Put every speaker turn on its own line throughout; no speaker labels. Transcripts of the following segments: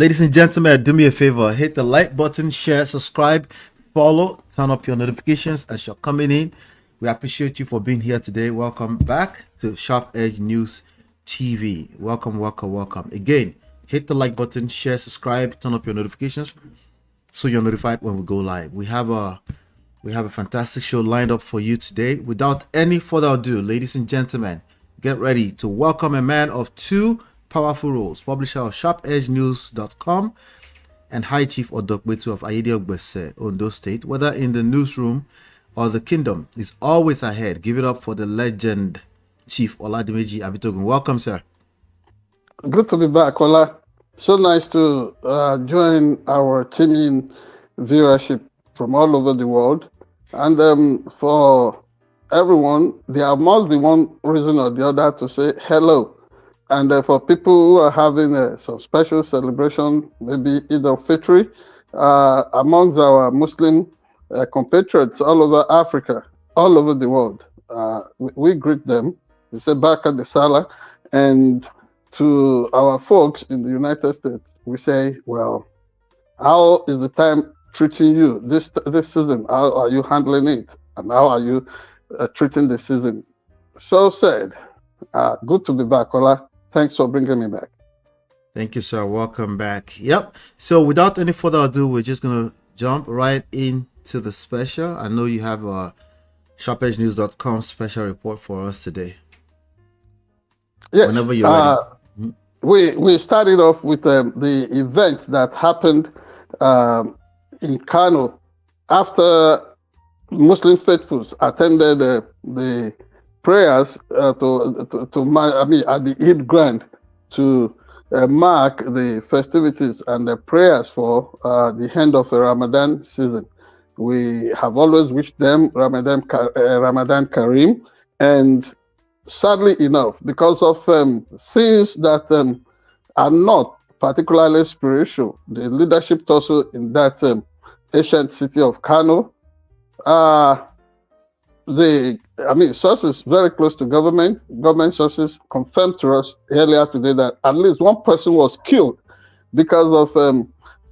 Ladies and gentlemen, do me a favor. Hit the like button, share, subscribe, follow, turn up your notifications as you're coming in. We appreciate you for being here today. Welcome back to Sharp Edge News TV. Welcome, welcome, welcome. Again, hit the like button, share, subscribe, turn up your notifications so you're notified when we go live. We have a fantastic show lined up for you today. Without any further ado, ladies and gentlemen, get ready to welcome a man of two powerful roles, publisher of SharpEdgeNews.com and High Chief Odokbetu of Ezekwesili, Ondo State. Whether in the newsroom or the kingdom, is always ahead. Give it up for the legend, Chief Oladimeji Abitogun. Welcome, sir.
Good to be back, Ola. So nice to join our teaming viewership from all over the world. And for everyone, there must be one reason or the other to say hello. And for people who are having some special celebration, maybe Eid al-Fitr, amongst our Muslim compatriots all over Africa, all over the world, we greet them. We say Baraka de Salah. And to our folks in the United States, we say, well, how is the time treating you this season? How are you handling it? And how are you treating the season? So said. Good to be back, Ola. Thanks for bringing me back.
Thank you, sir. Welcome back. Yep. So without any further ado, we're just going to jump right into the special. I know you have a SharpEdgeNews.com special report for us today.
Yes.
Whenever you're ready.
We started off with the event that happened in Kano after Muslim faithfuls attended the prayers at the Eid Grand to mark the festivities and the prayers for the end of the Ramadan season. We have always wished them Ramadan Kareem, and sadly enough, because of things that are not particularly spiritual, the leadership also in that ancient city of Kano, sources very close to government sources confirmed to us earlier today that at least one person was killed because of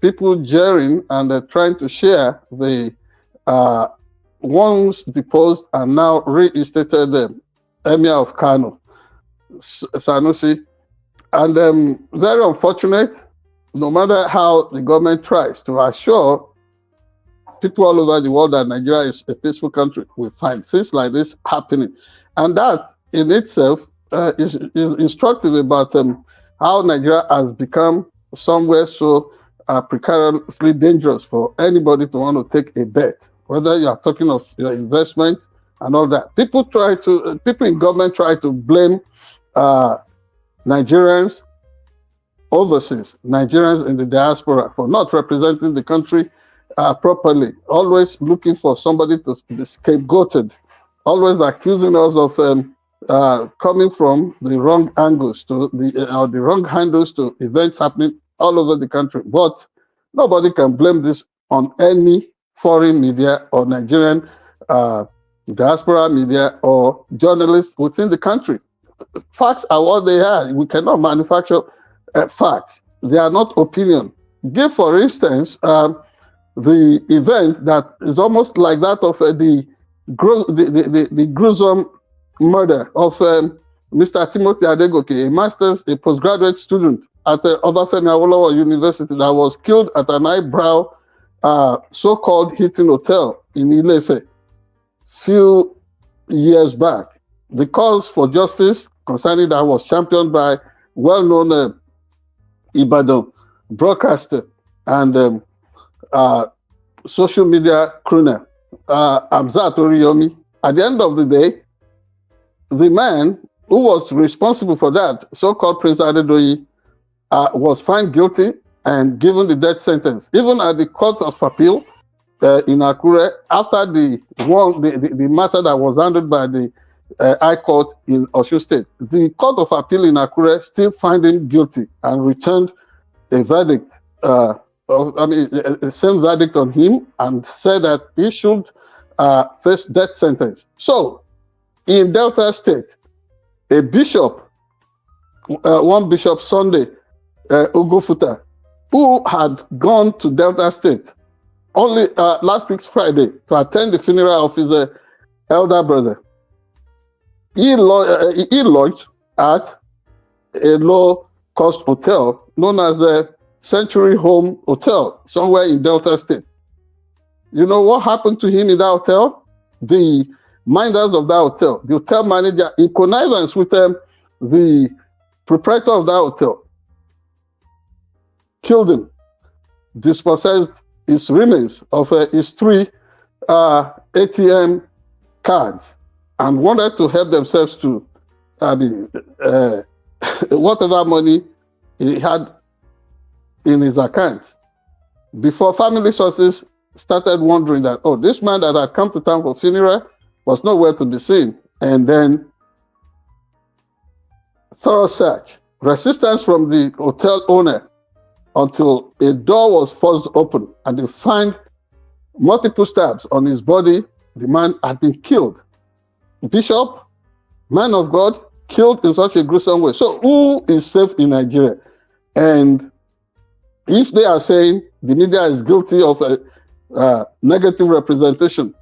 people jeering and trying to share the once deposed and now reinstated Emir of Kano, Sanusi. And very unfortunate, no matter how the government tries to assure people all over the world that Nigeria is a peaceful country, we find things like this happening. And that in itself is instructive about how Nigeria has become somewhere so precariously dangerous for anybody to want to take a bet, whether you are talking of your investment and all that. People in government try to blame Nigerians overseas, Nigerians in the diaspora for not representing the country properly, always looking for somebody to be scapegoated, always accusing us of coming from the wrong angles to the wrong handles to events happening all over the country. But nobody can blame this on any foreign media or Nigerian diaspora media or journalists within the country. Facts are what they are. We cannot manufacture facts. They are not opinion. Give, for instance, the event that is almost like that of the gruesome murder of Mr. Timothy Adegoke, a postgraduate student at Obafemi Awolowo University that was killed at an eyebrow so-called Hilton Hotel in Ile-Ife few years back. The cause for justice concerning that was championed by well-known Ibadan broadcaster and social media crooner, Hamzat Oriyomi. At the end of the day, the man who was responsible for that, so-called Prince Adedoyi, was found guilty and given the death sentence. Even at the Court of Appeal in Akure, after the matter that was handled by the High Court in Osun State, the Court of Appeal in Akure still found him guilty and returned a verdict, the same verdict on him, and said that he should face death sentence. So, in Delta State, a bishop, one Bishop Sunday Ugofuta, who had gone to Delta State only last week's Friday to attend the funeral of his elder brother. He lodged at a low-cost hotel known as the Century Home Hotel, somewhere in Delta State. You know what happened to him in that hotel? The minders of that hotel, the hotel manager, in connivance with the proprietor of that hotel, killed him, dispossessed his remains of his 3 ATM cards, and wanted to help themselves to, whatever money he had in his account, before family sources started wondering that, oh, this man that had come to town for funeral was nowhere to be seen. And then thorough search, resistance from the hotel owner until a door was forced open and they find multiple stabs on his body. The man had been killed. Bishop, man of God, killed in such a gruesome way. So who is safe in Nigeria? And if they are saying the media is guilty of negative representation,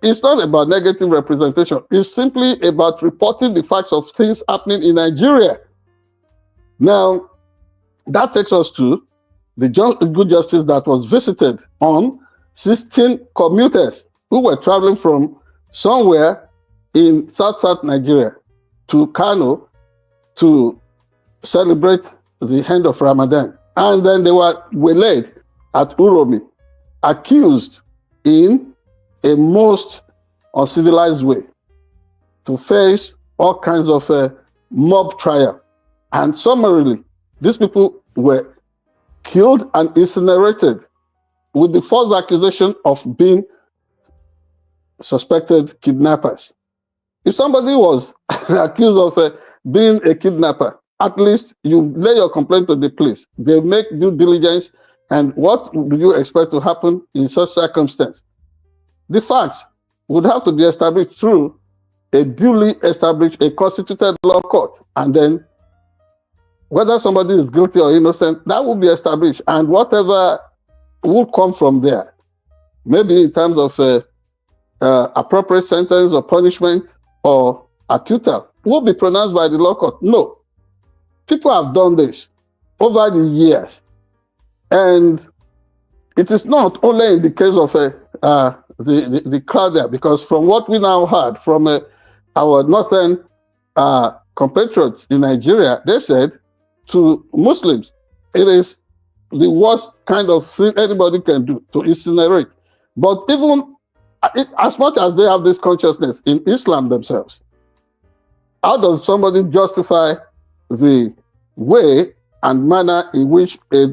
it's not about negative representation. It's simply about reporting the facts of things happening in Nigeria. Now, that takes us to the good justice that was visited on 16 commuters who were traveling from somewhere in South Nigeria to Kano to celebrate the end of Ramadan. And then they were waylaid at Uromi, accused in a most uncivilized way to face all kinds of mob trial. And summarily, these people were killed and incinerated with the false accusation of being suspected kidnappers. If somebody was accused of being a kidnapper, at least you lay your complaint to the police. They make due diligence. And what do you expect to happen in such circumstance? The facts would have to be established through a duly established, a constituted law court. And then whether somebody is guilty or innocent, that will be established. And whatever will come from there, maybe in terms of appropriate sentence or punishment or acquittal, will be pronounced by the law court. No. People have done this over the years. And it is not only in the case of the crowd there, because from what we now heard from our northern compatriots in Nigeria, they said to Muslims, it is the worst kind of thing anybody can do to incinerate. But even as much as they have this consciousness in Islam themselves, how does somebody justify the way and manner in which a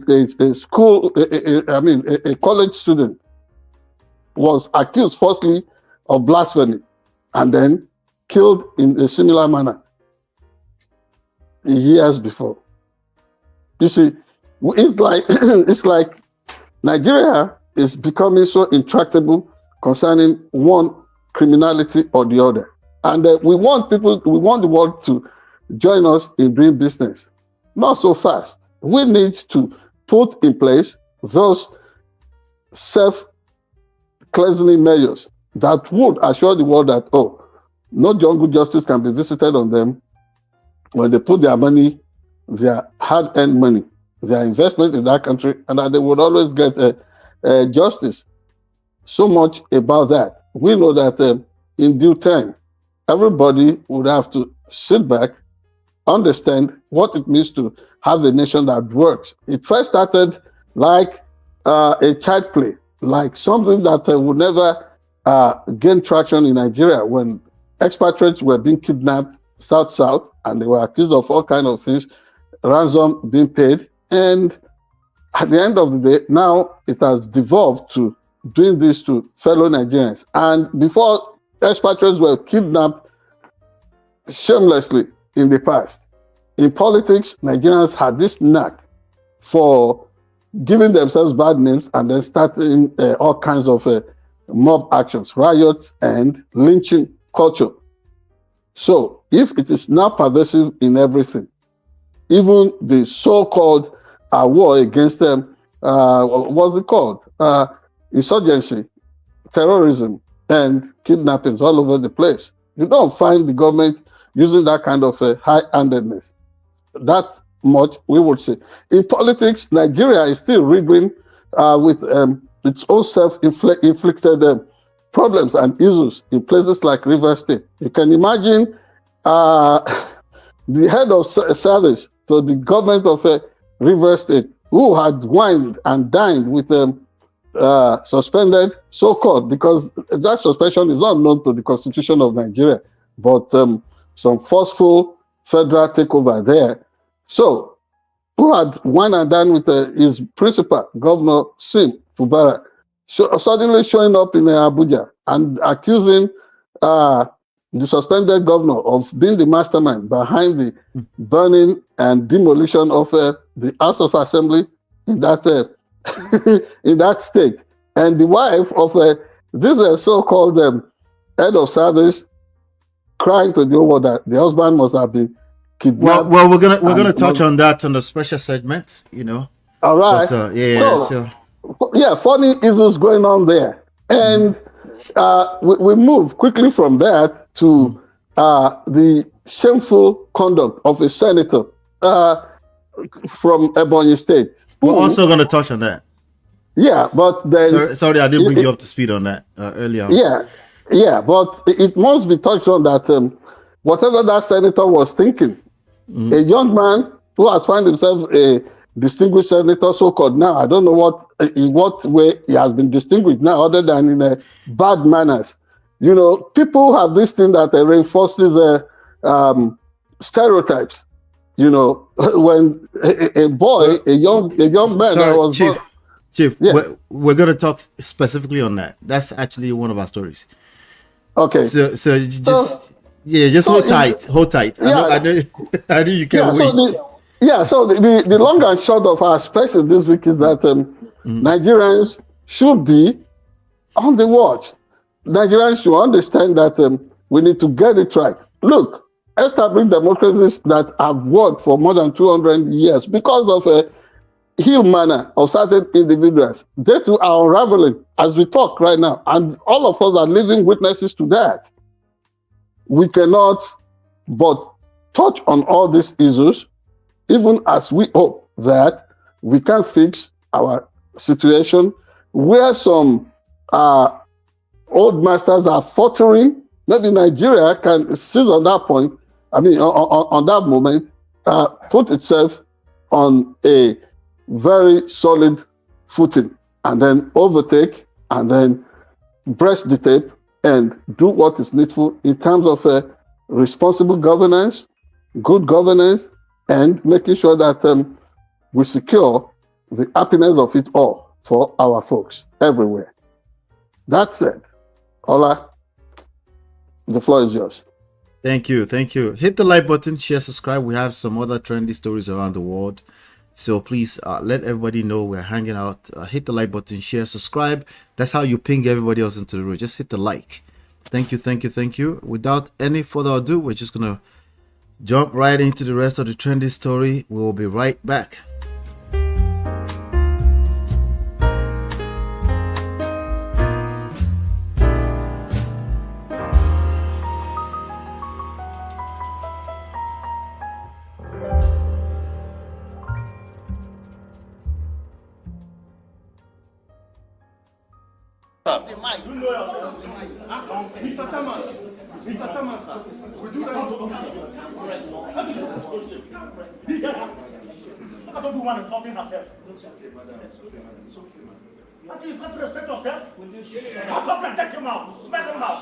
college student was accused falsely of blasphemy and then killed in a similar manner years before? You see, it's like Nigeria is becoming so intractable concerning one criminality or the other, and we want the world to join us in doing business. Not so fast. We need to put in place those self-cleansing measures that would assure the world that, oh, no jungle justice can be visited on them when they put their money, their hard-earned money, their investment in that country, and that they would always get justice. So much about that. We know that in due time, everybody would have to sit back, understand what it means to have a nation that works. It first started like a child play, like something that would never gain traction in Nigeria when expatriates were being kidnapped south, and they were accused of all kinds of things, ransom being paid. And at the end of the day, now it has devolved to doing this to fellow Nigerians. And before, expatriates were kidnapped shamelessly in the past. In politics, Nigerians had this knack for giving themselves bad names and then starting all kinds of mob actions, riots, and lynching culture. So if it is now pervasive in everything, even the so-called war against what's it called? Insurgency, terrorism, and kidnappings all over the place. You don't find the government using that kind of high-handedness. That much we would say. In politics, Nigeria is still riddling with its own self-inflicted problems and issues in places like River State. You can imagine the head of service to the government of River State, who had wined and dined with suspended, so-called, because that suspension is not known to the Constitution of Nigeria, but some forceful federal takeover there. So, who had wine and dined with his principal, Governor Sim Fubara, suddenly showing up in Abuja and accusing the suspended governor of being the mastermind behind the burning and demolition of the House of Assembly in that in that state. And the wife of this so-called head of service crying to the world that the husband must have been kidnapped.
Well, we're gonna touch on that on the special segment, you know.
All right.
But, funny issues going on there, and we move quickly from that to the shameful conduct of a senator from Ebonyi State. We're also going to touch on that.
Yeah, but then...
Sorry, I didn't bring you up to speed on that earlier.
Yeah, but it must be touched on that whatever that senator was thinking, a young man who has found himself a distinguished senator, so-called now, I don't know in what way he has been distinguished now, other than in bad manners. You know, people have this thing that reinforces stereotypes. You know, when a boy, a young man,
sorry, Chief,
yeah.
we're going to talk specifically on that. That's actually one of our stories.
Okay.
So just hold tight.
Yeah.
I know you can't wait.
So the long and short of our aspect this week is that Nigerians should be on the watch. Nigerians should understand that we need to get it right. Look, established democracies that have worked for more than 200 years because of a ill manner of certain individuals, they too are unraveling as we talk right now. And all of us are living witnesses to that. We cannot but touch on all these issues, even as we hope that we can fix our situation where some old masters are faltering. Maybe Nigeria can seize on that point, on that moment, put itself on a very solid footing and then overtake and then breast the tape and do what is needful in terms of responsible governance, good governance, and making sure that we secure the happiness of it all for our folks everywhere. That said, Ola, the floor is yours.
Thank you. Hit the like button, share, subscribe. We have some other trendy stories around the world. So please let everybody know we're hanging out. Hit the like button, share, subscribe. That's how you ping everybody else into the room. Just hit the like. Thank you. Without any further ado, we're just going to jump right into the rest of the trendy story. We will be right back.
Mr. Chairman, we do that. I don't want to something herself. I think you have to respect yourself. Shut up and take him out. Smell him out.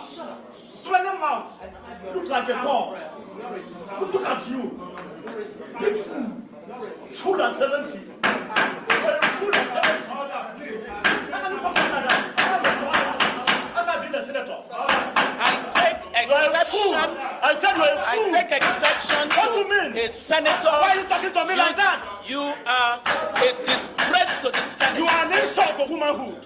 Smell him out. Look like a dog. Look at you. Big fool. Fool at 70. Fool at 70.
I take exception to a senator.
Why are you talking to me like that?
You are a disgrace to the Senate.
You are an insult to womanhood.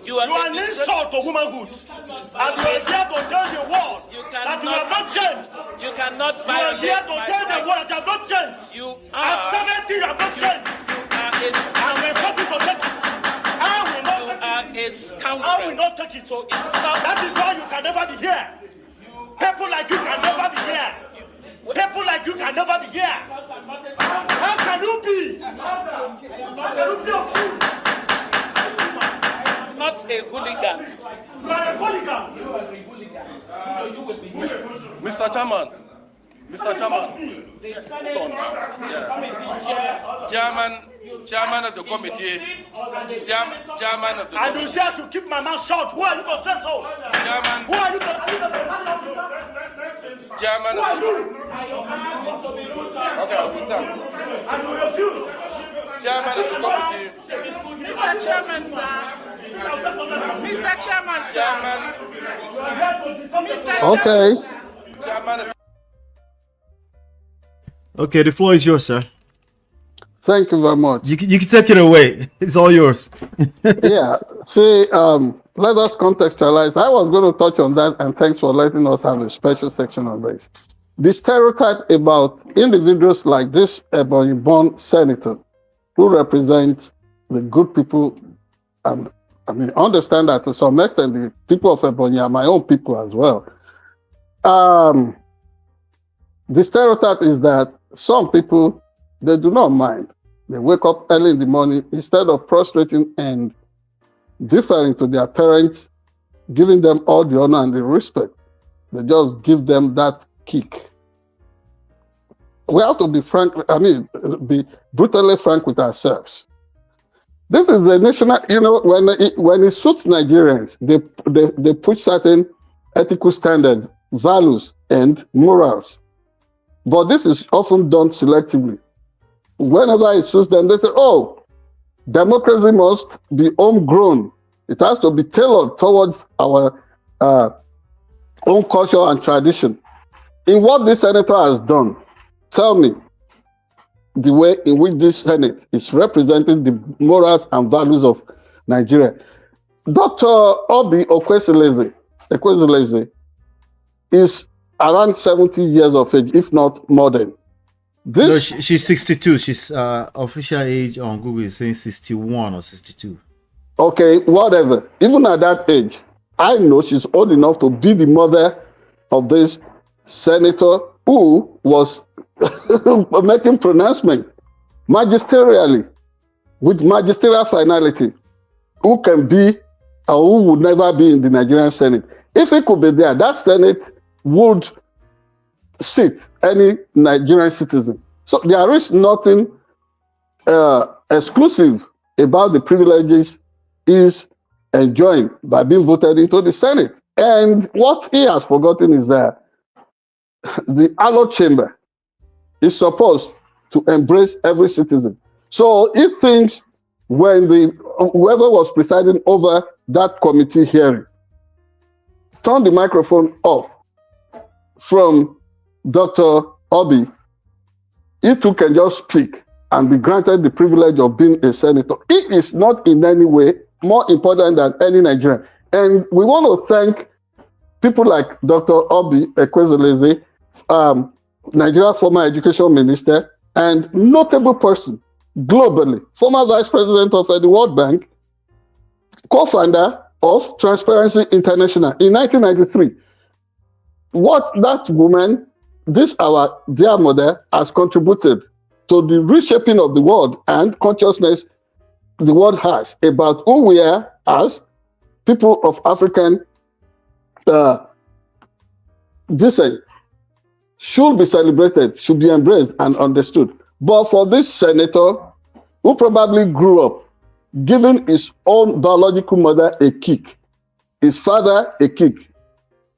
You are
an insult to womanhood. And you are here to tell the world that you have not changed.
You cannot
violate. You are here to tell the world that you have not changed.
You are.
At 70, you have not changed.
You are a
and there's nothing to
a scoundrel.
I will not take it.
To insult.
That is why you can never be here. People like you can never be here. People like you can never be here. How can you be? How can you be a fool?
Not a hooligan.
You are a hooligan.
Mr. Chairman, Chairman of the committee, Chairman of the
And you say I should keep my mouth shut. Who are you to say so?
Chairman,
Who are you to
Chairman
Who
of
are
the
you?
Okay, officer.
And you refuse.
Chairman of the committee,
Mr. Chairman, sir. Mr. Chairman, sir.
Okay.
Chairman of
Okay, the floor is yours, sir.
Thank you very much.
You can take it away. It's all yours.
Yeah. See, let us contextualize. I was going to touch on that, and thanks for letting us have a special section on this. The stereotype about individuals like this Ebonyi-born senator who represent the good people, and I mean, understand that to some extent the people of Ebonyi are my own people as well. The stereotype is that some people, they do not mind. They wake up early in the morning, instead of prostrating and deferring to their parents, giving them all the honor and the respect, they just give them that kick. We have to be frank, be brutally frank with ourselves. This is a national, when it suits Nigerians, they put certain ethical standards, values, and morals. But this is often done selectively. Whenever it suits them, they say, oh, democracy must be homegrown. It has to be tailored towards our own culture and tradition. In what this senator has done, tell me the way in which this Senate is representing the morals and values of Nigeria. Dr. Obi Ezekwesili is around 70 years of age, if not more than.
No, she's 62. She's official age on Google is saying 61 or 62.
Okay, whatever. Even at that age, I know she's old enough to be the mother of this senator who was making pronouncement magisterially, with magisterial finality, who can be or who would never be in the Nigerian Senate. If he could be there, that Senate would sit any Nigerian citizen. So there is nothing exclusive about the privileges he's enjoying by being voted into the Senate. And what he has forgotten is that the hallowed chamber is supposed to embrace every citizen. So he thinks when whoever was presiding over that committee hearing turned the microphone off from Dr. Obi, he too can just speak and be granted the privilege of being a senator. It is not in any way more important than any Nigerian. And we want to thank people like Dr. Obi Ezekwesili, Nigeria former education minister and notable person globally, former vice president of the World Bank, co-founder of Transparency International in 1993. What that woman, this our dear mother, has contributed to the reshaping of the world and consciousness the world has about who we are as people of African descent should be celebrated, should be embraced and understood. But for this senator, who probably grew up giving his own biological mother a kick, his father a kick,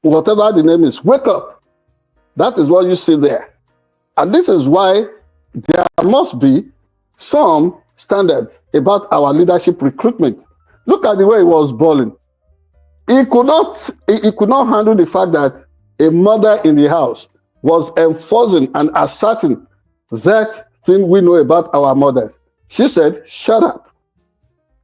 whatever the name is, wake up. That is what you see there. And this is why there must be some standards about our leadership recruitment. Look at the way he was balling. He could not handle the fact that a mother in the house was enforcing and asserting that thing we know about our mothers. She said, shut up.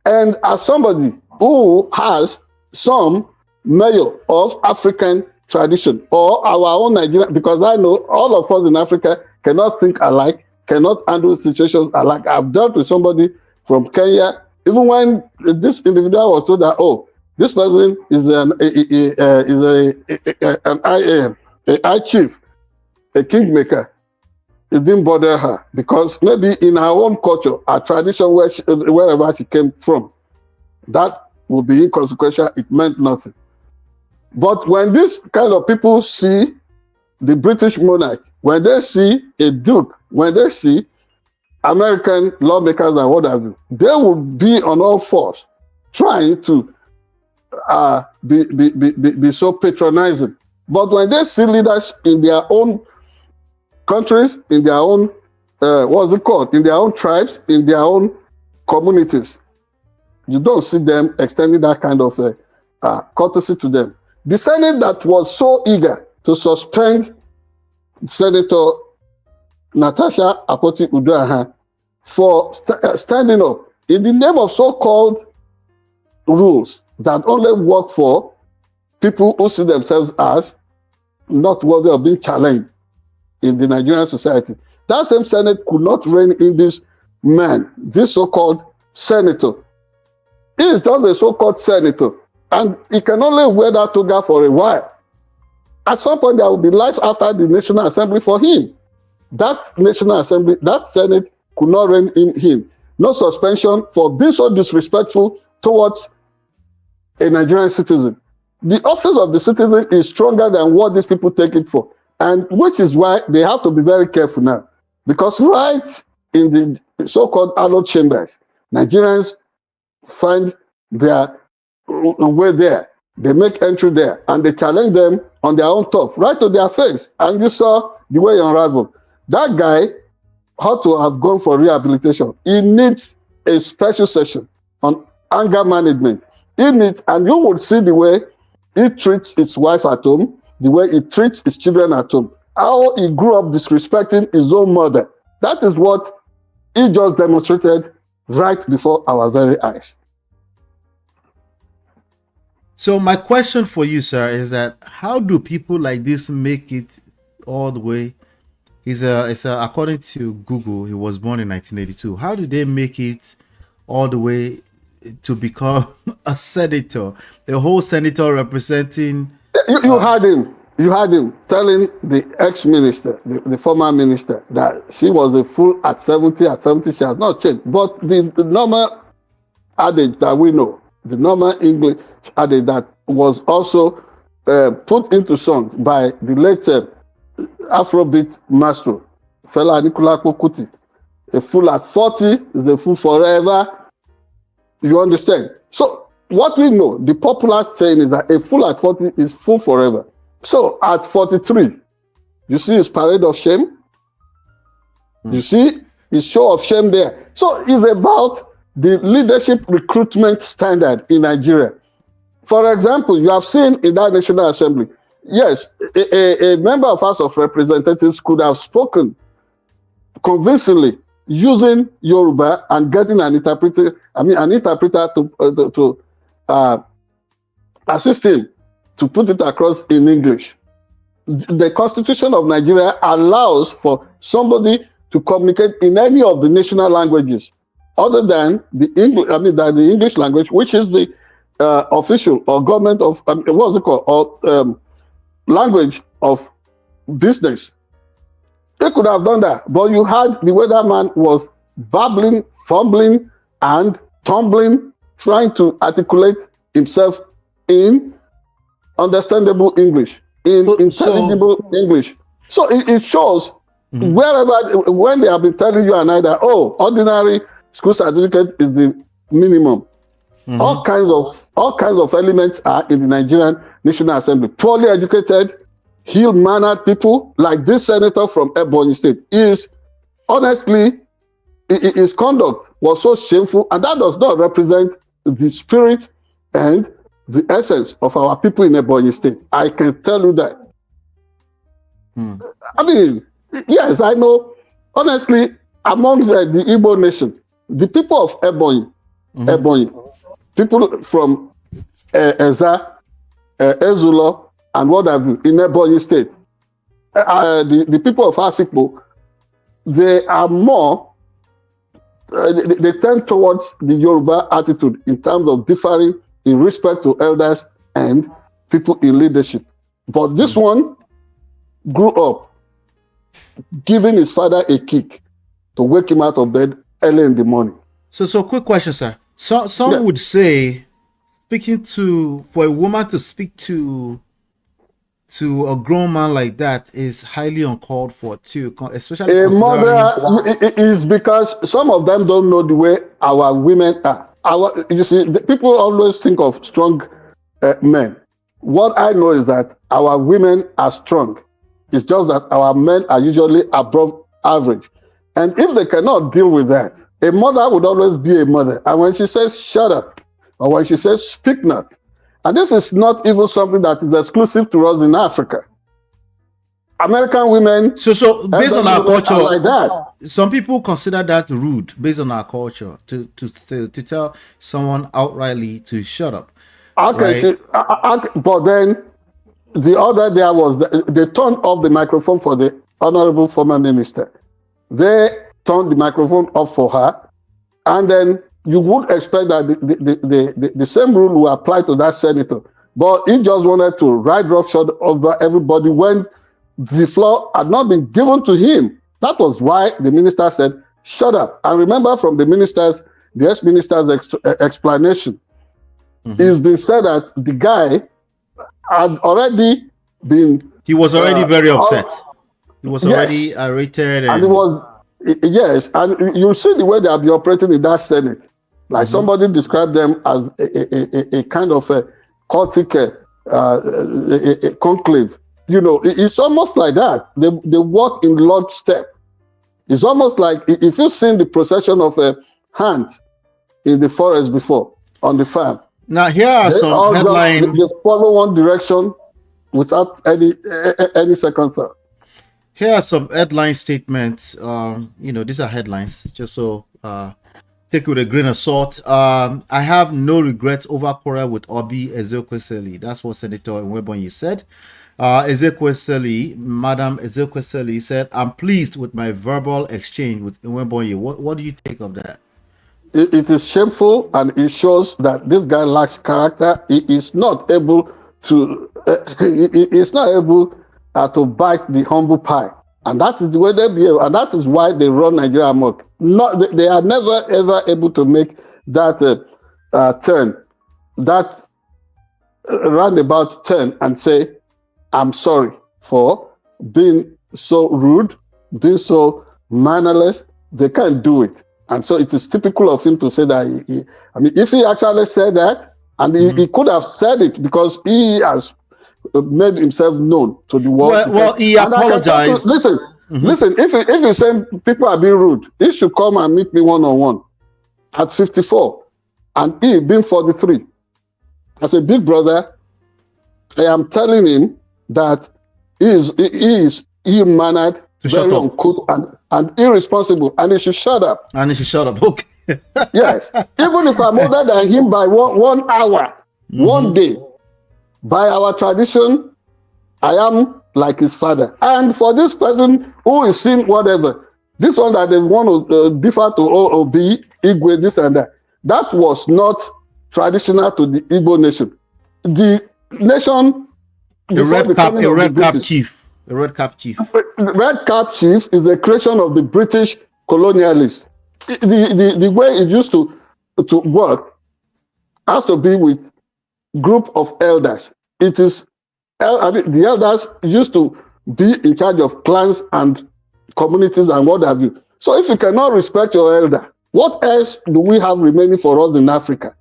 And as somebody who has some mayor of African tradition or our own Nigerian, because I know all of us in Africa cannot think alike, cannot handle situations alike. I've dealt with somebody from Kenya, Even when this individual was told that, oh, this person is an I chief, a kingmaker, it didn't bother her because maybe in her own culture, her tradition, wherever she came from, that would be inconsequential. It meant nothing. But when this kind of people see the British monarch, when they see a duke, when they see American lawmakers and what have you, they will be on all fours trying to be so patronizing. But when they see leaders in their own countries, in their own, what's it called, in their own tribes, in their own communities, you don't see them extending that kind of courtesy to them. The Senate that was so eager to suspend Senator NATASHA Akpoti-Uduaghan for standing up in the name of so-called rules that only work for people who see themselves as not worthy of being challenged in the Nigerian society. That same Senate could not rein in this man, this so-called senator. He is just a so-called senator, and he can only wear that toga for a while. At some point, there will be life after the National Assembly for him. That National Assembly, that Senate could not rein in him. No suspension for being so disrespectful towards a Nigerian citizen. The office of the citizen is stronger than what these people take it for. And which is why they have to be very careful now. Because right in the so-called hallowed chambers, Nigerians find their way there. They make entry there and they challenge them on their own top, right to their face. And you saw the way he unraveled. That guy had to have gone for rehabilitation. He needs a special session on anger management. He needs, and you would see the way he treats his wife at home, the way he treats his children at home, how he grew up disrespecting his own mother. That is what he just demonstrated right before our very eyes.
So my question for you, sir, is that how do people like this make it all the way? According to Google, he was born in 1982. How do they make it all the way to become a senator, a whole senator representing?
You had him telling the ex-minister, the former minister, that she was a fool at 70. At 70, she has not changed. But the normal adage that we know, the normal English adage that was also put into songs by the late Afrobeat maestro, Fela Anikulapo Kuti, a fool at 40 is a fool forever. You understand? So what we know, the popular saying is that a fool at 40 is fool forever. So at 43, you see his parade of shame. You see his show of shame there. So it's about the leadership recruitment standard in Nigeria. For example, you have seen in that National Assembly, yes, a member of House of Representatives could have spoken convincingly using Yoruba and getting an interpreter to assist him to put it across in English. The Constitution of Nigeria allows for somebody to communicate in any of the national languages other than the English. The English language, which is the official or government of what's it called, or language of business. They could have done that, but you had the way that man was babbling, fumbling, and tumbling, trying to articulate himself in understandable English, in intelligible English. So it shows wherever, when they have been telling you and I that, oh, ordinary school certificate is the minimum. All kinds of elements are in the Nigerian National Assembly. Poorly educated, ill-mannered people like this senator from Nwebonyi State is, honestly, his conduct was so shameful, and that does not represent the spirit and the essence of our people in Nwebonyi State. I can tell you that. I mean, yes, I know. Honestly, amongst the Igbo nation, the people of Nwebonyi, people from Eza, Ezulo, and what have you, in Nwebonyi State, the people of Afikpo, they are more they tend towards the Yoruba attitude in terms of differing in respect to elders and people in leadership. But this one grew up giving his father a kick to wake him out of bed early in the morning.
So quick question, sir. Some
Yeah.
would say for a woman to speak to a grown man like that is highly uncalled for too, especially
A
considering
mother is because some of them don't know the way our women are. You see, the people always think of strong men. What I know is that our women are strong. It's just that our men are usually above average. And if they cannot deal with that, a mother would always be a mother. And when she says shut up, or when she says speak not, and this is not even something that is exclusive to us in Africa. American women.
So based on our culture,
like that.
Some people consider that rude based on our culture to tell someone outrightly to shut up.
Okay,
right?
But then the other there was they turned off the microphone for the honorable former minister. They turned the microphone off for her, and then you would expect that the same rule will apply to that senator. But he just wanted to ride roughshod over everybody when the floor had not been given to him. That was why the minister said, shut up. And remember from the ex-minister's explanation, it's been said that the guy had already been...
He was already very upset. He was already irritated.
And it was, yes, and you see the way they have been operating in that Senate. Like somebody described them as a kind of a cultic a conclave. You know, it's almost like that. They walk in lockstep. It's almost like if you've seen the procession of hands in the forest before, on the farm.
Now, here are some headlines.
They follow one direction without any second thought.
Here are some headline statements. These are headlines, just so take it with a grain of salt. I have no regrets over quarrel with Obi Ezekwesili. That's what Senator Nwebonyi said. Madam Ezekwesili said, I'm pleased with my verbal exchange with Nwebonyi. What do you take of that?
It is shameful, and it shows that this guy lacks character. He is not able to to bite the humble pie. And that is the way they behave, and that is why they run Nigeria amok. They are never ever able to make that turn, that roundabout turn, and say, I'm sorry for being so rude, being so mannerless. They can't do it. And so it is typical of him to say that. If he actually said that, and he could have said it because he has made himself known to the world.
Well, he apologized.
Listen, if he's saying people are being rude, he should come and meet me one-on-one at 54, and he being 43. As a big brother, I am telling him that he is ill-mannered, very uncouth, and irresponsible, and he should shut up.
Okay.
Yes. Even if I'm older than him by 1 hour, 1 day, by our tradition, I am like his father. And for this person who is seeing whatever, this one that they want to differ to Obi, Igwe, this and that, that was not traditional to the Igbo nation. The nation...
A red cap chief. The red cap chief
is a creation of the British colonialists. The way it used to work has to be with group of elders. It is the elders used to be in charge of clans and communities and what have you. So if you cannot respect your elder, what else do we have remaining for us in Africa?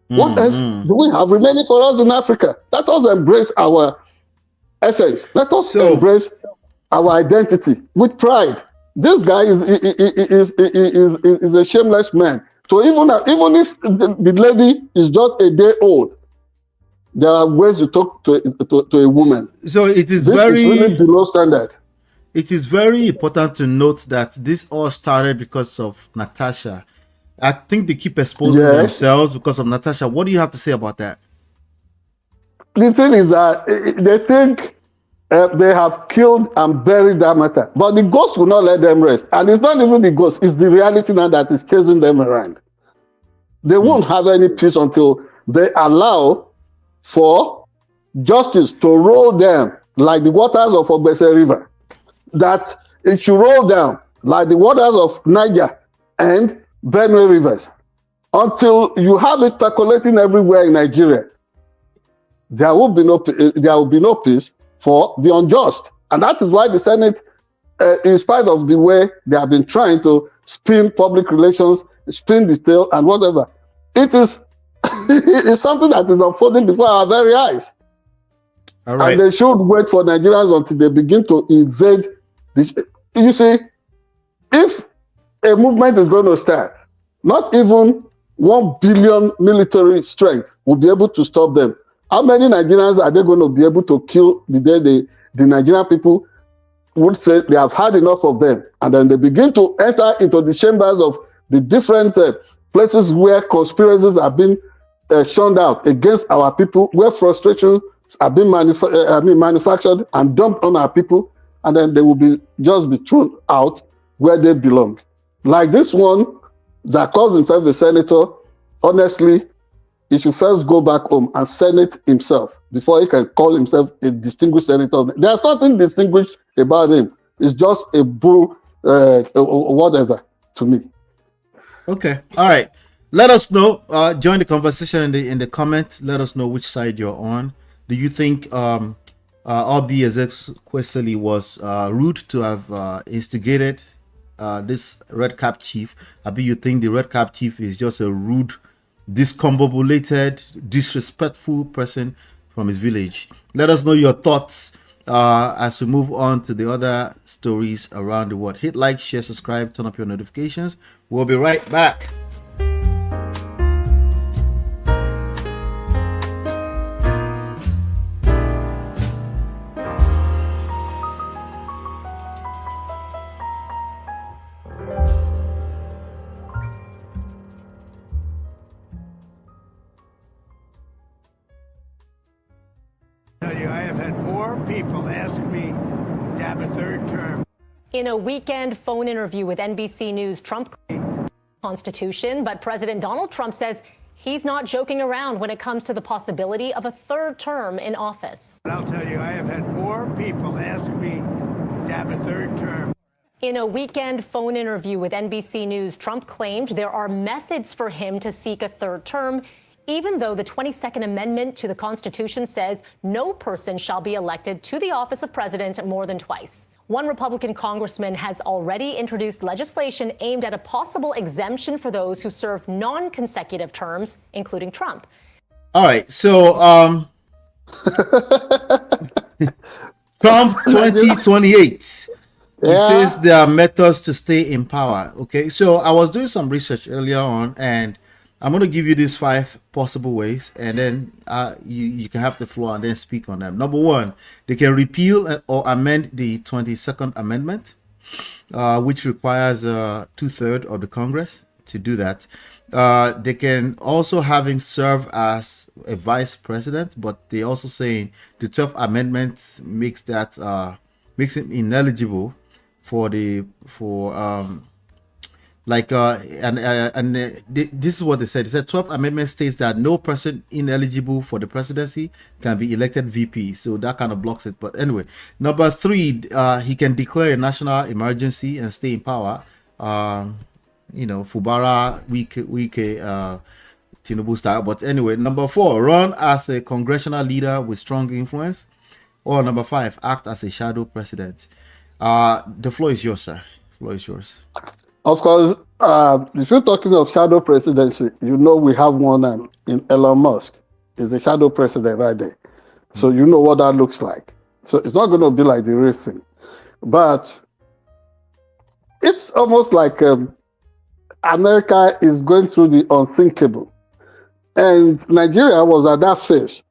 What else do we have remaining for us in Africa? Let us embrace our essence. Let us embrace our identity with pride. This guy is a shameless man. So even if the lady is just a day old, there are ways to talk to a woman.
So it is
this
very
is really below standard.
It is very important to note that this all started because of NATASHA. I think they keep exposing themselves because of NATASHA. What do you have to say about that?
The thing is that they think They have killed and buried that matter. But the ghost will not let them rest. And it's not even the ghost, it's the reality now that is chasing them around. They won't have any peace until they allow for justice to roll down like the waters of Obese River. That it should roll down like the waters of Niger and Benue rivers. Until you have it percolating everywhere in Nigeria, there will be no peace for the unjust. And that is why the Senate, in spite of the way they have been trying to spin public relations, spin the tale and whatever, it is it's something that is unfolding before our very eyes.
All right.
And they should wait for Nigerians until they begin to invade this. You see, if a movement is going to start, not even 1 billion military strength will be able to stop them. How many Nigerians are they going to be able to kill the day the Nigerian people would say they have had enough of them? And then they begin to enter into the chambers of the different places where conspiracies have been shunned out against our people, where frustrations have been manufactured and dumped on our people, and then they will just be thrown out where they belong. Like this one that calls himself a senator, honestly, he should first go back home and senate himself before he can call himself a distinguished senator. There's nothing distinguished about him. It's just a bull, whatever, to me.
Okay. All right. Let us know. Join the conversation in the comments. Let us know which side you're on. Do you think Obi Ezekwesili was rude to have instigated this red cap chief? Abi, you think the red cap chief is just a rude, discombobulated, disrespectful person from his village? Let us know your thoughts as we move on to the other stories around the world. Hit like, share, subscribe, turn up your notifications. We'll be right back.
I have had more people ask me to have a third term.
In a weekend phone interview with NBC News, Trump claimed the Constitution, but President Donald Trump says he's not joking around when it comes to the possibility of a third term in office.
I'll tell you, I have had more people ask me to have a third term.
In a weekend phone interview with NBC News, Trump claimed there are methods for him to seek a third term, even though the 22nd Amendment to the Constitution says no person shall be elected to the office of president more than twice. One Republican congressman has already introduced legislation aimed at a possible exemption for those who serve non-consecutive terms, including Trump.
All right, so Trump 2028. He says there are methods to stay in power. Okay, so I was doing some research earlier on, and I'm going to give you these 5 possible ways, and then you can have the floor and then speak on them. Number 1, they can repeal or amend the 22nd Amendment, which requires 2/3 of the Congress to do that. They can also have him serve as a vice president, but they also saying the 12th Amendment makes him ineligible this is what they said. They said 12th Amendment states that no person ineligible for the presidency can be elected VP. So that kind of blocks it. But anyway, number 3, he can declare a national emergency and stay in power. Fubara, Nweke, Tinubu style. But anyway, number 4, run as a congressional leader with strong influence. Or number 5, act as a shadow president. The floor is yours, sir. The floor is yours.
Of course, if you're talking of shadow presidency, you know we have one in Elon Musk. He's a shadow president right there. So you know what that looks like. So it's not going to be like the real thing. But it's almost like America is going through the unthinkable. And Nigeria was at that phase,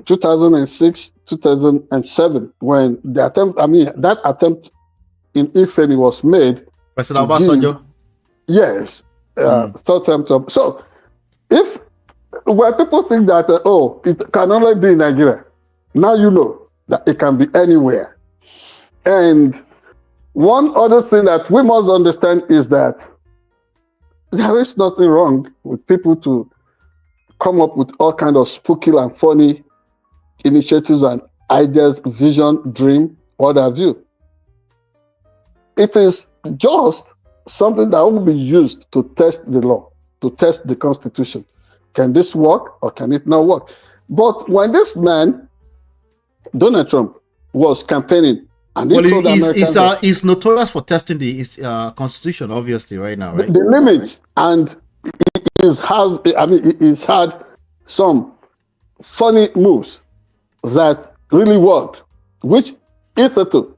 2006, 2007, when that attempt in Ifeni was made.
President Obasanjo?
Yes. Third term. So, when people think that, it can only be in Nigeria, now you know that it can be anywhere. And one other thing that we must understand is that there is nothing wrong with people to come up with all kind of spooky and funny initiatives and ideas, vision, dream, what have you. It is just something that will be used to test the law, to test the Constitution. Can this work or can it not work? But when this man, Donald Trump, was campaigning, and he told Americans
he's notorious for testing the Constitution, obviously, right now, right?
the limits, and he's had some funny moves that really worked, which hitherto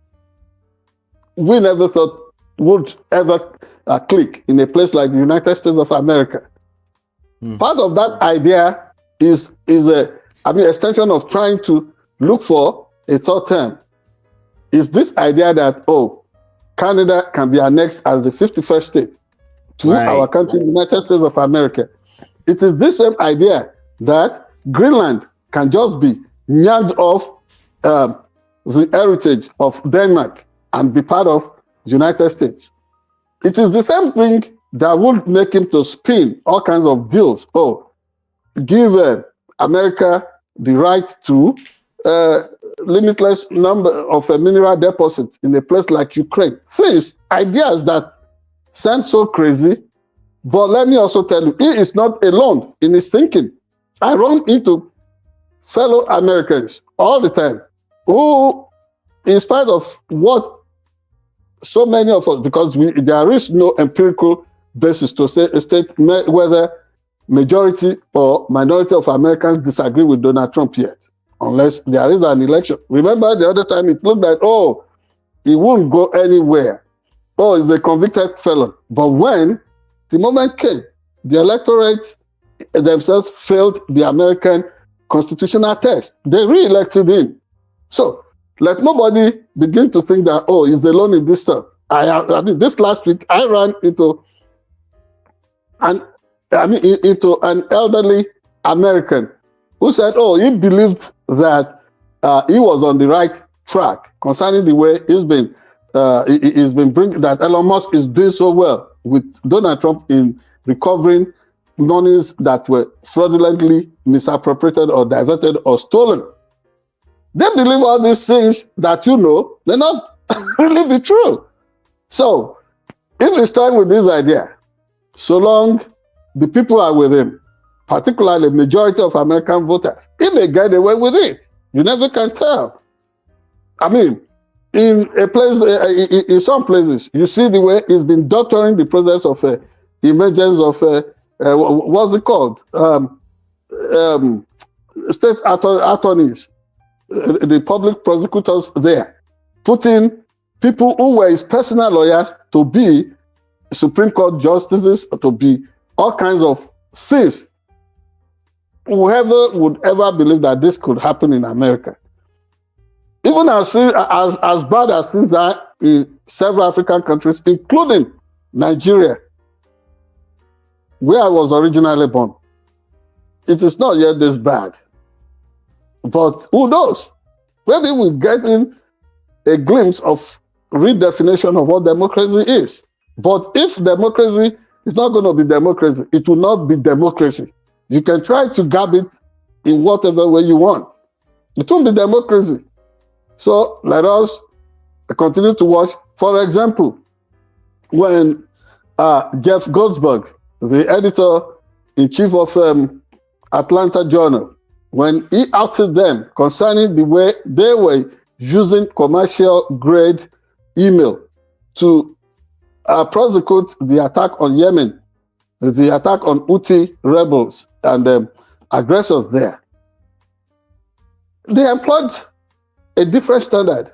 we never thought would ever click in a place like the United States of America. Part of that idea is a extension of trying to look for a third term. Is this idea that Canada can be annexed as the 51st state to our country, the United States of America. It is this same idea that Greenland can just be yanked off the heritage of Denmark and be part of the United States. It is the same thing that would make him to spin all kinds of deals. Give America the right to limitless number of mineral deposits in a place like Ukraine. Things, ideas that sound so crazy, but let me also tell you, he is not alone in his thinking. I run into fellow Americans all the time who, in spite of what so many of us, because there is no empirical basis to state whether majority or minority of Americans disagree with Donald Trump yet, unless there is an election. Remember the other time it looked like, he won't go anywhere. He's a convicted felon. But when the moment came, the electorate themselves failed the American constitutional test. They re-elected him. So let nobody begin to think that, he's alone in this stuff. This last week, I ran into an elderly American who said, he believed that he was on the right track concerning the way he's been bringing, that Elon Musk is doing so well with Donald Trump in recovering monies that were fraudulently misappropriated or diverted or stolen. They believe all these things that they're not really be true. So, if he's starting with this idea, so long the people are with him, particularly the majority of American voters, he may get away with it. You never can tell. In a place, in some places, you see the way he's been doctoring the process of the emergence of what's it called? State attorneys, the public prosecutors there, putting people who were his personal lawyers to be Supreme Court justices, to be all kinds of things. Whoever would ever believe that this could happen in America? Even as bad as things are in several African countries, including Nigeria, where I was originally born, it is not yet this bad. But who knows? Maybe we're getting a glimpse of redefinition of what democracy is. But if democracy is not going to be democracy, it will not be democracy. You can try to gab it in whatever way you want. It won't be democracy. So let us continue to watch. For example, when Jeff Goldsberg, the editor-in-chief of Atlanta Journal, when he outed them concerning the way they were using commercial-grade email to prosecute the attack on Yemen, the attack on Houthi rebels and aggressors there, they employed a different standard,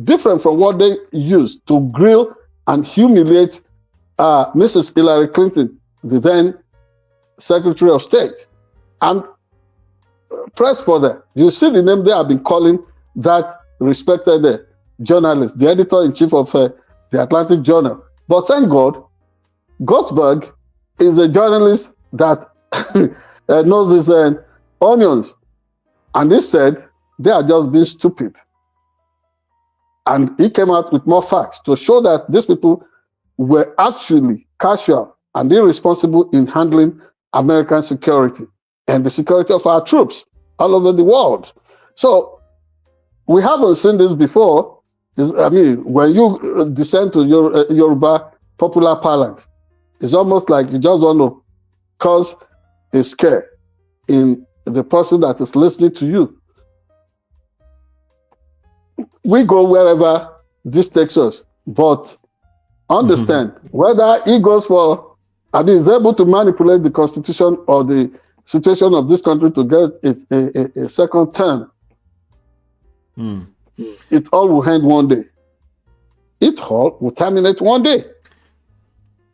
different from what they used to grill and humiliate Mrs. Hillary Clinton, the then Secretary of State. And press for that. You see the name they have been calling that respected journalist, the editor-in-chief of the Atlantic Journal. But thank God, Goldsberg is a journalist that knows his onions. And he said they are just being stupid. And he came out with more facts to show that these people were actually casual and irresponsible in handling American security and the security of our troops all over the world. So we haven't seen this before. I mean, when you descend to Yoruba popular parlance, it's almost like you just want to cause a scare in the person that is listening to you. We go wherever this takes us, but understand whether he goes for, is able to manipulate the constitution or the situation of this country to get a second term. It all will end one day. It all will terminate one day.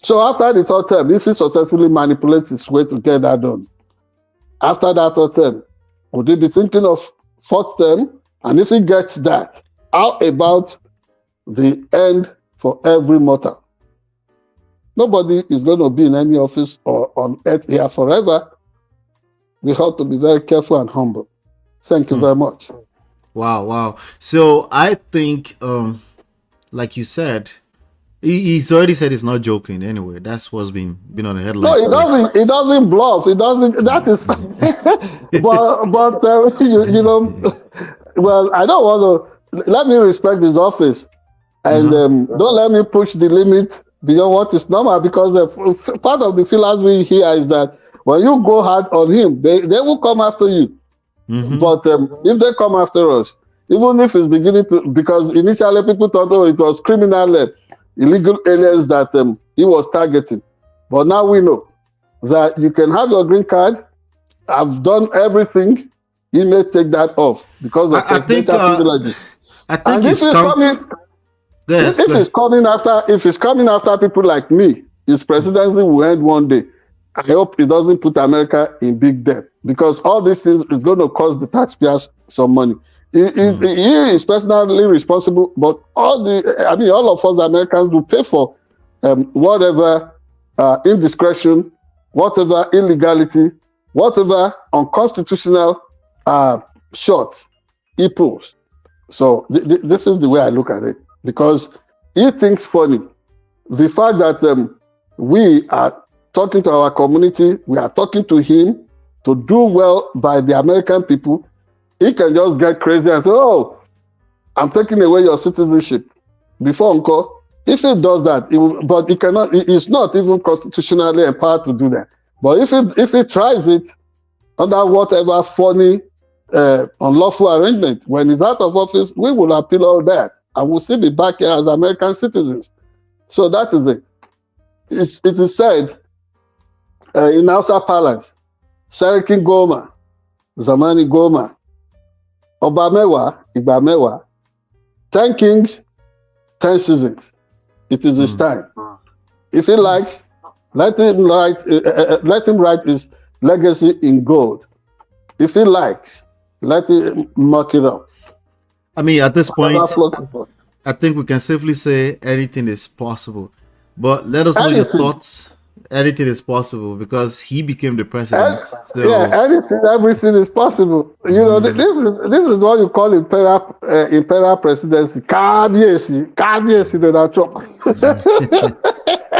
So after the third term, if he successfully manipulates his way to get that done, after that third term, would he be thinking of fourth term? And if he gets that, how about the end for every mortal? Nobody is going to be in any office or on earth here forever. We have to be very careful and humble. Thank you very much.
Wow. So I think, like you said, he's already said he's not joking anyway. That's what's been on the headlines.
No, he doesn't bluff. He doesn't. That is. but you know, well, I don't want to. Let me respect his office, and don't let me push the limit beyond what is normal, because the part of the philosophy here is that when you go hard on him, they will come after you. But if they come after us, even if it's beginning to, because initially people thought, it was criminal illegal aliens that he was targeting. But now we know that you can have your green card. I've done everything. He may take that off because of privileges.
I think
if it's coming after people like me, his presidency will end one day. I hope it doesn't put America in big debt, because all these things is going to cost the taxpayers some money. He is personally responsible, but all of us Americans will pay for whatever indiscretion, whatever illegality, whatever unconstitutional short he pulls. So this is the way I look at it, because he thinks funny. The fact that we are talking to our community, we are talking to him to do well by the American people, he can just get crazy and say, I'm taking away your citizenship. Before Uncle, if he does that, but he cannot, he's not even constitutionally empowered to do that. But if he tries it under whatever funny, unlawful arrangement, when he's out of office, we will appeal all that, and we'll still be back here as American citizens. So that is it. It is said in Hausa Palace, Sarki Goma, Zamani Goma, Obamewa, Ibamewa, 10 kings, 10 seasons. It is his time. If he likes, let him write his legacy in gold. If he likes, let him mark it up.
I mean, at this point, I think we can safely say anything is possible. But let us know your thoughts. Anything is possible, because he became the president.
Everything is possible. You know, this is what you call imperial presidency. Kabiesi, Donald Trump.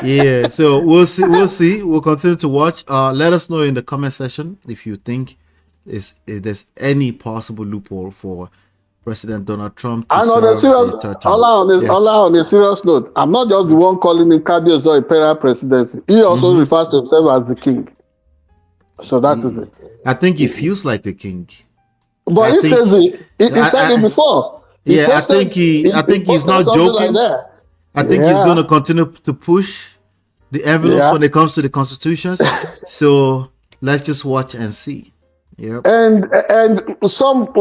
Yeah, so we'll see. We'll continue to watch. Let us know in the comment section if you think if there's any possible loophole for President Donald Trump to serve a third term.
On a serious note, I'm not just the one calling him Kabiesi or imperial presidency. He also refers to himself as the king. So that is it.
I think he feels like the king.
But he says he said it before.
I think he's not joking. Like I think he's going to continue to push the envelope when it comes to the constitutions. So let's just watch and see. Yep. And some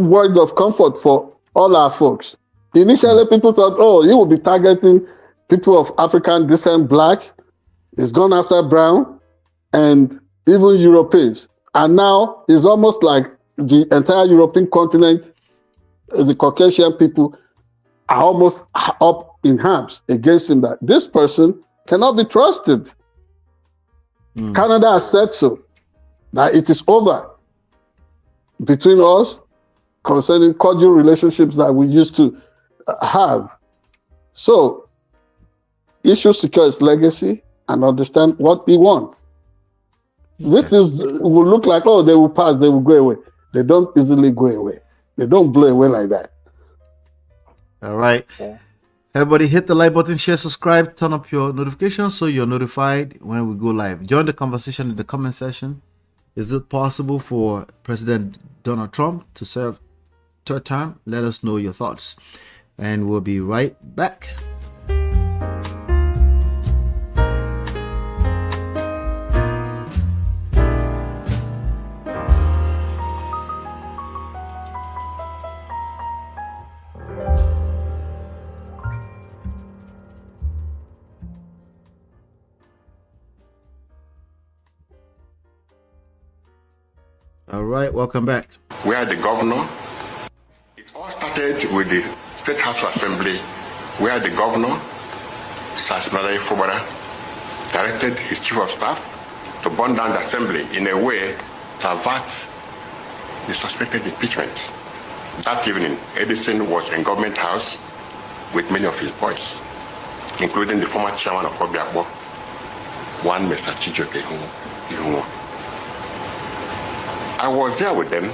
words of comfort for all our folks. Initially, people thought, he will be targeting people of African descent, blacks. He's gone after brown and even Europeans. And now it's almost like the entire European continent, the Caucasian people are almost up in arms against him, that this person cannot be trusted. Canada has said so, that it is over between us concerning cordial relationships that we used to
have. So he should secure his legacy and understand what he wants. This will look like, oh, they will pass, they will go away. They don't easily go away. They don't blow away like that.
All right. Everybody hit the like button, share, subscribe, turn up your notifications so you're notified when we go live. Join the conversation in the comment section. Is it possible for President Donald Trump to serve third term? Let us know your thoughts. And we'll be right back. All right, welcome back.
Where the governor, it all started with the State House Assembly, where the governor, Fubara, directed his chief of staff to burn down the assembly in a way to avert the suspected impeachment. That evening, Edison was in government house with many of his boys, including the former chairman of Obiakbo, one Mr. Chijoke Ihunwo. I was there with them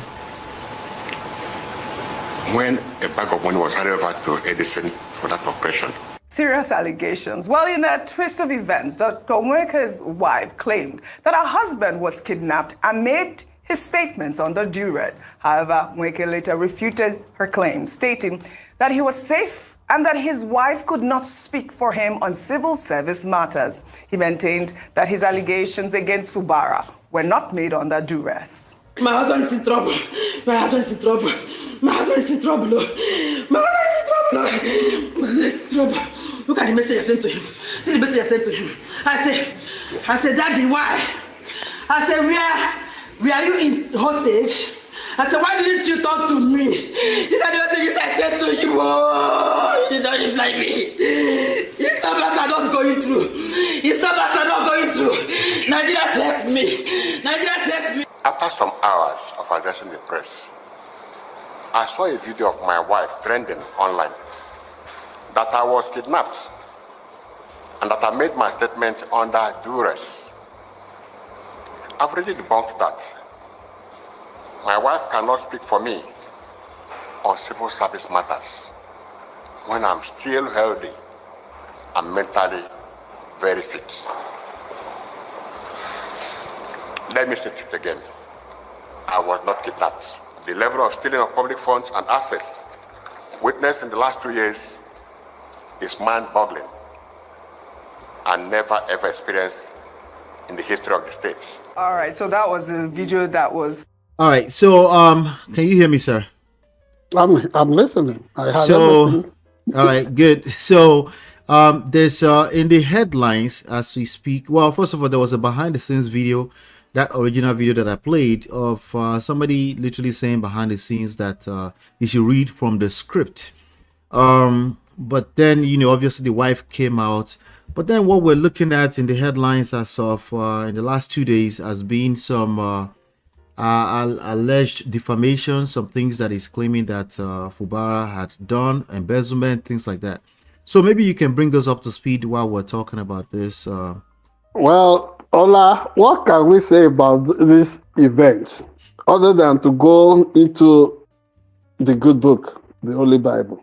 when a bag of money was handed over to Edison for that operation.
Serious allegations. Well, in a twist of events, Dr. Nweke's wife claimed that her husband was kidnapped and made his statements under duress. However, Nweke later refuted her claims, stating that he was safe and that his wife could not speak for him on civil service matters. He maintained that his allegations against Fubara were not made under duress.
My husband is in trouble. My husband is in trouble. My husband is in trouble. My husband is in trouble. My husband is in trouble. Look at the message I sent to him. See the message I sent to him. I said, Daddy, why? I said, where are you in hostage? I said, why didn't you talk to me? These are the messages I sent to him. Oh, he did not reply me. His numbers are not going through. His numbers are not going through. Nigerians help me. Nigerians help me.
After some hours of addressing the press, I saw a video of my wife trending online that I was kidnapped and that I made my statement under duress. I've already debunked that. My wife cannot speak for me on civil service matters when I'm still healthy and mentally very fit. Let me say it again. I was not kidnapped. The level of stealing of public funds and assets witnessed in the last 2 years is mind-boggling and never ever experienced in the history of the states.
All right, so that was the video that was...
All right, so can you hear me, sir?
I'm listening. I have
everything. All right, good. So there's in the headlines as we speak. Well, first of all, there was a behind-the-scenes video, that original video that I played of somebody literally saying behind the scenes that you should read from the script. But then, you know, obviously the wife came out. But then what we're looking at in the headlines as of in the last 2 days has been some alleged defamation, some things that is claiming that Fubara had done, embezzlement, things like that. So maybe you can bring us up to speed while we're talking about this.
Well, Ola, what can we say about this event other than to go into the good book, the Holy Bible,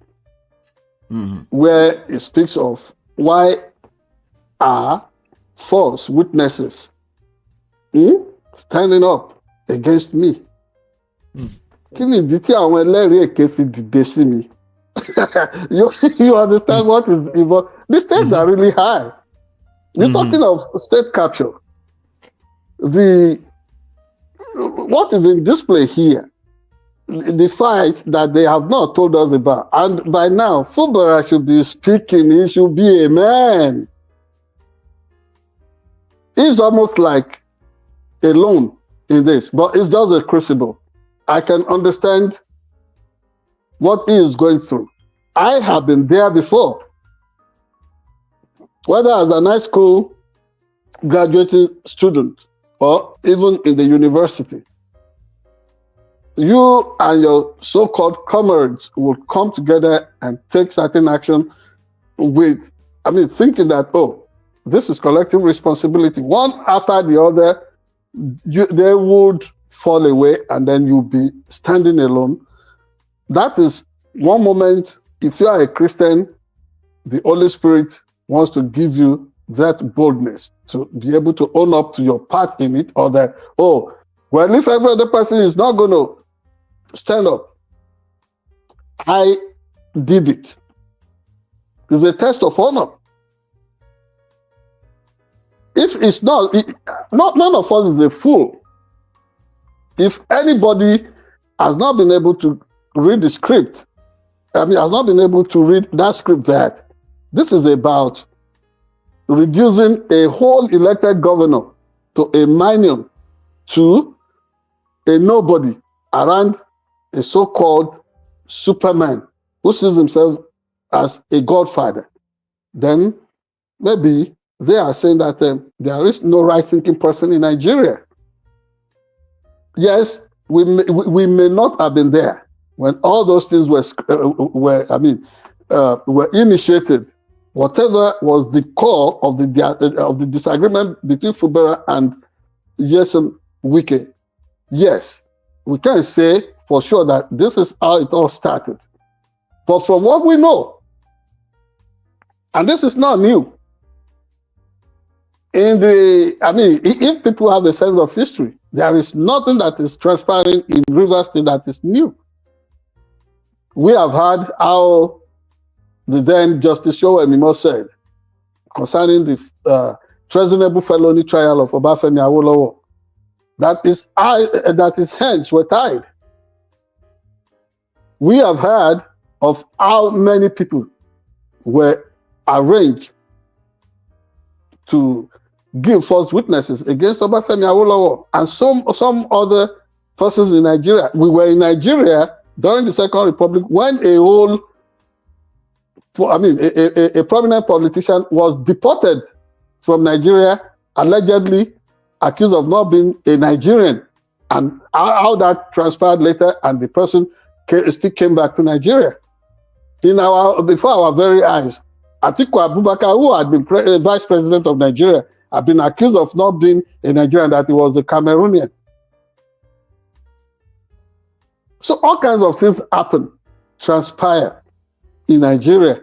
where it speaks of why are false witnesses standing up against me? You understand what is involved? The stakes are really high. You're talking of state capture. What is in display here? The fight that they have not told us about. And by now, Fubara should be speaking. He should be a man. He's almost like alone in this, but it's just a crucible. I can understand what he is going through. I have been there before. Whether as a high school graduating student or even in the university. you and your so-called comrades will come together and take certain action with, thinking that, oh, this is collective responsibility. One after the other, they would fall away and then you'll be standing alone. That is one moment, if you are a Christian, the Holy Spirit wants to give you that boldness to be able to own up to your part in it, or that, oh, well, if every other person is not going to stand up, I did it. It's a test of honor. If it's not, none of us is a fool. If anybody has not been able to read the script, has not been able to read that script, that this is about reducing a whole elected governor to a minion, to a nobody around a so-called Superman who sees himself as a godfather, then maybe they are saying that there is no right-thinking person in Nigeria. Yes, we may not have been there when all those things were initiated. Whatever was the core of the disagreement between Fubara and Nweke, yes, we can say for sure that this is how it all started. But from what we know, and this is not new, if people have a sense of history, there is nothing that is transpiring in Rivers State that is new. We have heard how the then Justice Showdown said concerning the treasonable felony trial of Obafemi Awolowo, that his hands were tied. We have heard of how many people were arranged to give false witnesses against Obafemi Awolowo and some other persons in Nigeria. We were in Nigeria during the Second Republic when a prominent politician was deported from Nigeria, allegedly accused of not being a Nigerian, and how that transpired later, and the person still came back to Nigeria. Before our very eyes, Atiku Abubakar, who had been vice president of Nigeria, had been accused of not being a Nigerian, that he was a Cameroonian. So all kinds of things happen, transpire in Nigeria.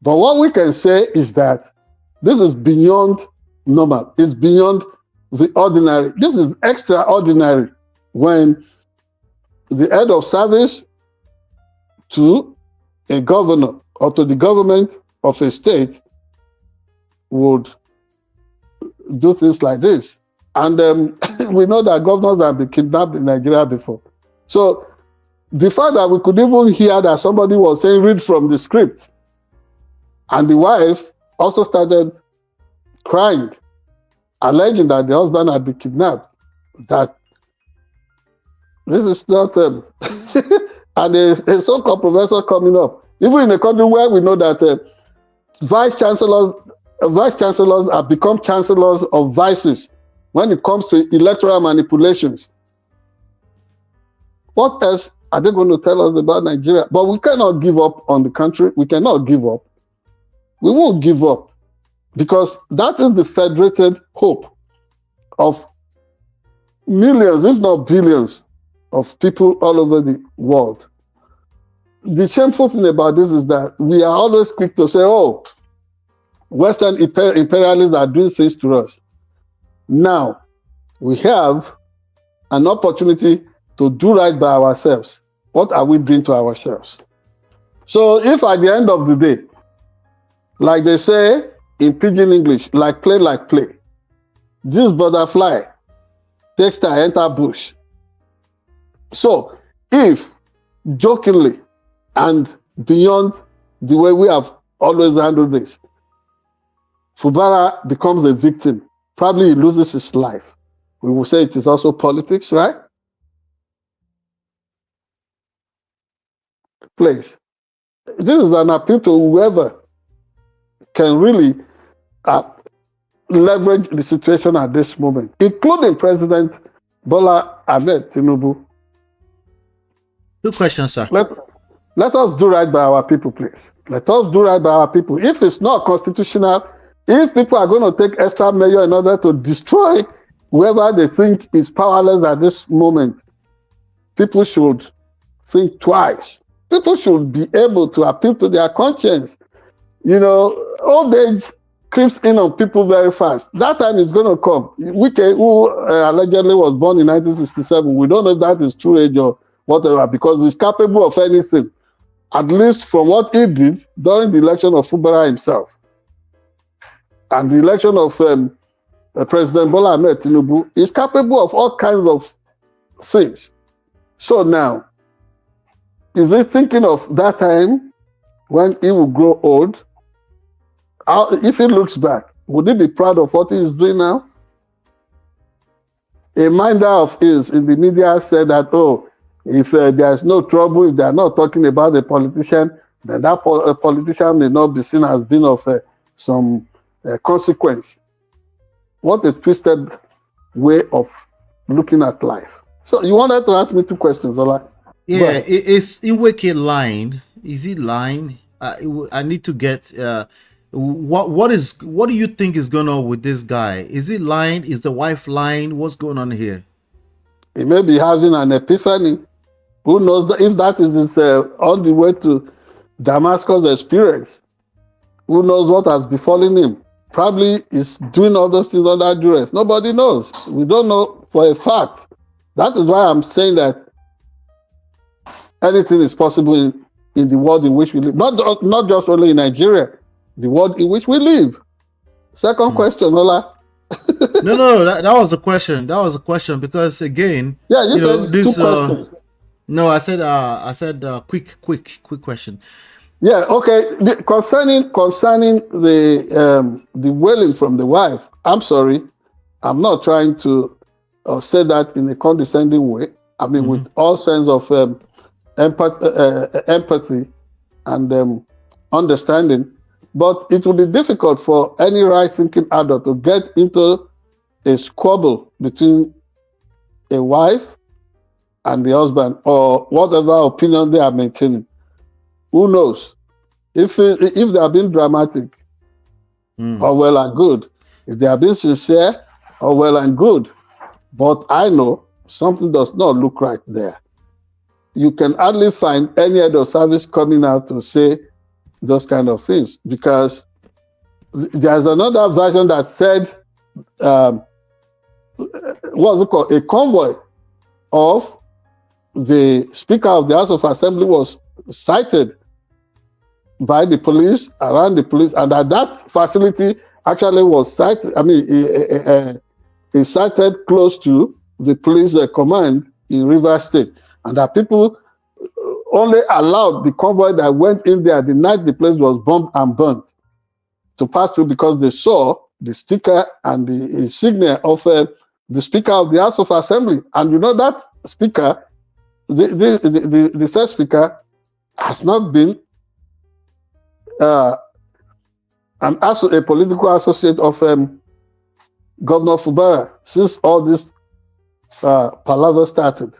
But what we can say is that this is beyond normal. It's beyond the ordinary. This is extraordinary when the head of service to a governor or to the government of a state would do things like this. And we know that governors have been kidnapped in Nigeria before. So the fact that we could even hear that somebody was saying, read from the script, and the wife also started crying, alleging that the husband had been kidnapped, that this is not and a so-called professor coming up, even in a country where we know that vice chancellors have become chancellors of vices when it comes to electoral manipulations. What else are they going to tell us about Nigeria? But we cannot give up on the country. We cannot give up. We won't give up, because that is the federated hope of millions, if not billions, of people all over the world. The shameful thing about this is that we are always quick to say, oh, Western imperialists are doing things to us. Now, we have an opportunity to do right by ourselves. What are we doing to ourselves? So if at the end of the day, like they say in pidgin English, like play, this butterfly takes to enter bush. So if jokingly and beyond the way we have always handled this, Fubara becomes a victim, probably he loses his life, we will say it is also politics, right? Please, this is an appeal to whoever can really leverage the situation at this moment, including President Bola Ahmed Tinubu.
Good question, sir.
Let us do right by our people, please. Let us do right by our people. If it's not constitutional, if people are going to take extra measure in order to destroy whoever they think is powerless at this moment, people should think twice. People should be able to appeal to their conscience. You know, old age creeps in on people very fast. That time is going to come. Nweke, who allegedly was born in 1967, we don't know if that is true age or whatever, because he's capable of anything, at least from what he did during the election of Fubara himself. And the election of President Bola Ahmed Tinubu is capable of all kinds of things. So now, is he thinking of that time when he will grow old? If he looks back, would he be proud of what he is doing now? A minder of his in the media said that, oh, if there is no trouble, if they are not talking about a politician, then that politician may not be seen as being of some consequence. What a twisted way of looking at life. So you wanted to ask me two questions, Ola?
Yeah, is Nweke lying? Is he lying? I need to get what do you think is going on with this guy? Is he lying? Is the wife lying? What's going on here?
He may be having an epiphany. Who knows if that is his on the way to Damascus experience? Who knows what has befallen him? Probably is doing all those things under duress. Nobody knows. We don't know for a fact. That is why I'm saying that anything is possible in the world in which we live. Not just only in Nigeria, the world in which we live. Second question, Ola.
No, that was a question. That was a question because again,
yeah, you said this, two questions.
No, I said quick question.
Yeah, okay. Concerning the wailing from the wife, I'm sorry, I'm not trying to say that in a condescending way. I mean, with all sense of empathy and understanding. But it will be difficult for any right-thinking adult to get into a squabble between a wife and the husband, or whatever opinion they are maintaining. Who knows? If they are being dramatic, or well and good. If they are being sincere, or well and good. But I know something does not look right there. You can hardly find any head of service coming out to say those kind of things, because there's another version that said, what's it called? A convoy of the Speaker of the House of Assembly was cited by the police, around the police, and that facility actually was cited. I mean, it cited close to the police command in Rivers State, and that people only allowed the convoy that went in there the night the place was bombed and burnt to pass through, because they saw the sticker and the insignia of the Speaker of the House of Assembly. And you know that speaker, the said speaker, has not been a political associate of Governor Fubara since all this palaver started.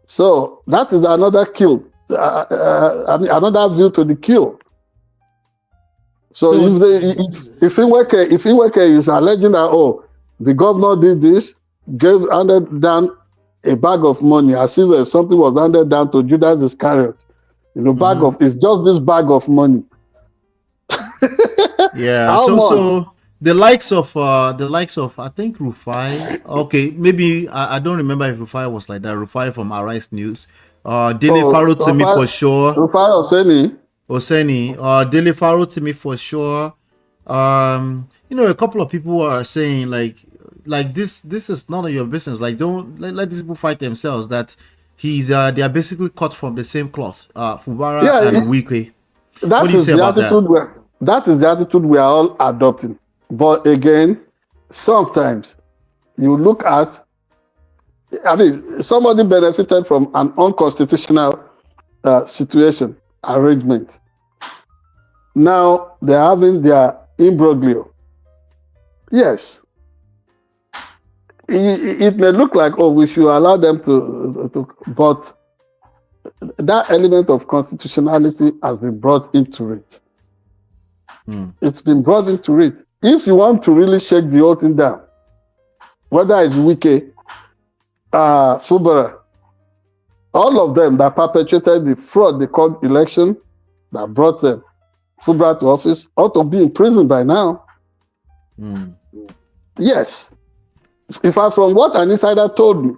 So that is another kill, another view to the kill. So if Nweke is alleging that the governor did this, handed down a bag of money as if something was handed down to Judas Iscariot, bag of, it's just this bag of money.
Yeah. So the likes of I think Rufai. Okay, maybe I don't remember if Rufai was like that. Rufai from Arise News. Daily Faro to me for sure.
Rufai
Oseni. Daily Faro to me for sure. A couple of people are saying like this is none of your business. Like, don't let these people fight themselves. That they are basically cut from the same cloth. Fubara and Nweke. What do you say about that?
That is the attitude we are all adopting. But again, sometimes you look at, somebody benefited from an unconstitutional situation, arrangement. Now they're having their imbroglio. Yes. It may look like, we should allow them to, but that element of constitutionality has been brought into it. It's been brought into it. If you want to really shake the whole thing down, whether it's Nweke, Fubara, all of them that perpetrated the fraud they called election, that brought Fubara to office, ought to be in prison by now. Yes. In fact, from what an insider told me,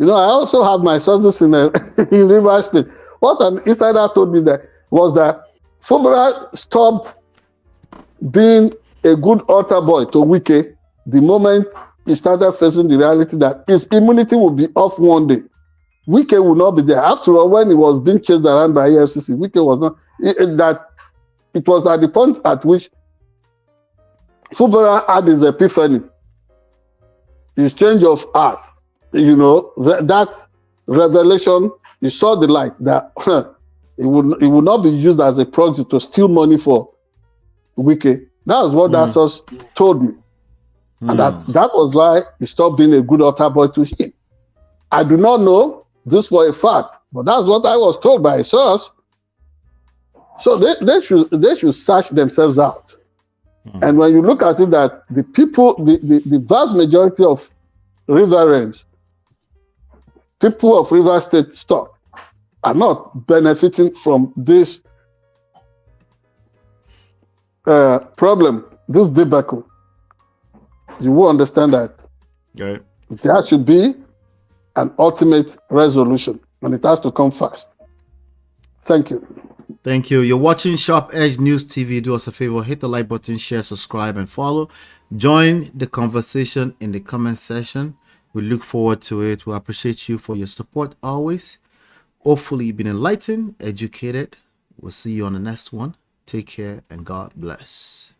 I also have my sources in River State. What an insider told me was that Fubara stopped being a good altar boy to Nweke the moment he started facing the reality that his immunity will be off one day. Nweke will not be there. After all, when he was being chased around by EFCC, Nweke was not. It was at the point at which Fubara had his epiphany, his change of heart. That revelation, he saw the light that it would not be used as a proxy to steal money for Nweke. That's what that source told me. And that was why he stopped being a good altar boy to him. I do not know this for a fact, but that's what I was told by a source. So they should search themselves out. And when you look at it, that the people, the vast majority of Riverians, people of River State stock, are not benefiting from this problem, this debacle, you will understand that there should be an ultimate resolution, and it has to come fast. Thank you.
Thank you. You're watching Sharp Edge News TV. Do us a favor, hit the like button, share, subscribe, and follow. Join the conversation in the comment section. We look forward to it. We appreciate you for your support always. Hopefully you've been enlightened, educated. We'll see you on the next one. Take care and God bless.